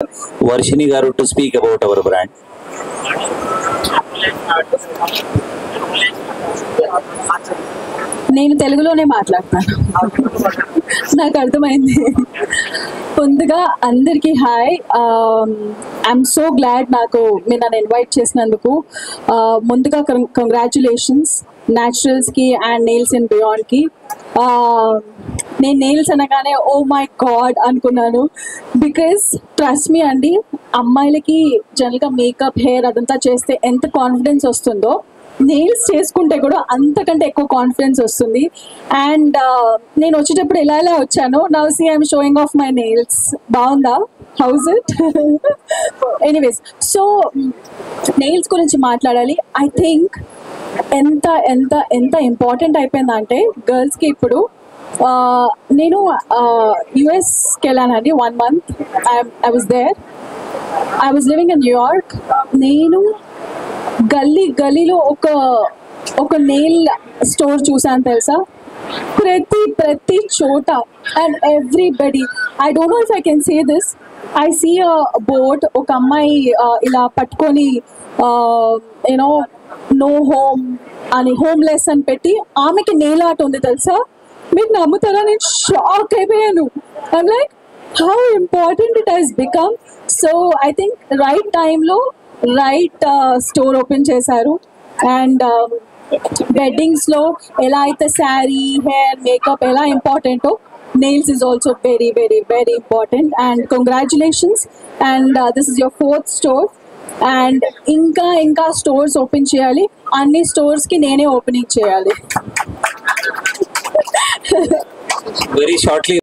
Varshini garu to speak about our brand. నేను తెలుగులోనే మాట్లాడతాను, నాకు అర్థమైంది. ముందుగా అందరికీ హాయ్. ఐఎమ్ సో గ్లాడ్ నాకు మీరు నన్ను ఇన్వైట్ చేసినందుకు. ముందుగా కంగ్రాచులేషన్స్ న్యాచురల్స్కి అండ్ నెయిల్స్ అండ్ బియాండ్కి. నేను నెయిల్స్ అనగానే ఓ మై గాడ్ అనుకున్నాను, బికాస్ ట్రస్ట్ మీ అండి, అమ్మాయిలకి జనరల్గా మేకప్ హెయిర్ అదంతా చేస్తే ఎంత కాన్ఫిడెన్స్ వస్తుందో నెయిల్స్ చేసుకుంటే కూడా అంతకంటే ఎక్కువ కాన్ఫిడెన్స్ వస్తుంది. అండ్ నేను వచ్చేటప్పుడు ఇలా ఇలా వచ్చాను. Now see I'm showing off my nails. బాగుందా? How's it? Anyways, so nails గురించి మాట్లాడాలి. ఐ థింక్ ఎంత ఎంత ఎంత ఇంపార్టెంట్ అయిపోయిందంటే గర్ల్స్కి ఇప్పుడు. నేను యుఎస్కి వెళ్ళానండి 1 month. I was there. I was living in New York. నేను గల్లీలో ఒక నెయిల్ స్టోర్ చూసాను తెలుసా, ప్రతి చోట. And everybody, I don't know if I can say this, I see a board, ఒక అమ్మాయి ఇలా పట్టుకొని యూనో నో హోమ్ అని, హోమ్లెస్ అని పెట్టి ఆమెకి నెయిల్ ఆర్ట్ ఉంది తెలుసా. మీరు నమ్ముతారా? నేను షాక్ అయిపోయాను. I'm like how important it has become. So I think right టైంలో రైట్ స్టోర్ ఓపెన్ చేశారు. అండ్ వెడ్డింగ్స్లో ఎలా అయితే శారీ, హెయిర్, మేకప్ ఎలా ఇంపార్టెంటో, nails is also very very very important. And congratulations. And this is your 4th store. And ఇంకా stores open చేయాలి. అన్ని స్టోర్స్కి నేనే ఓపెనింగ్ చేయాలి. Very shortly.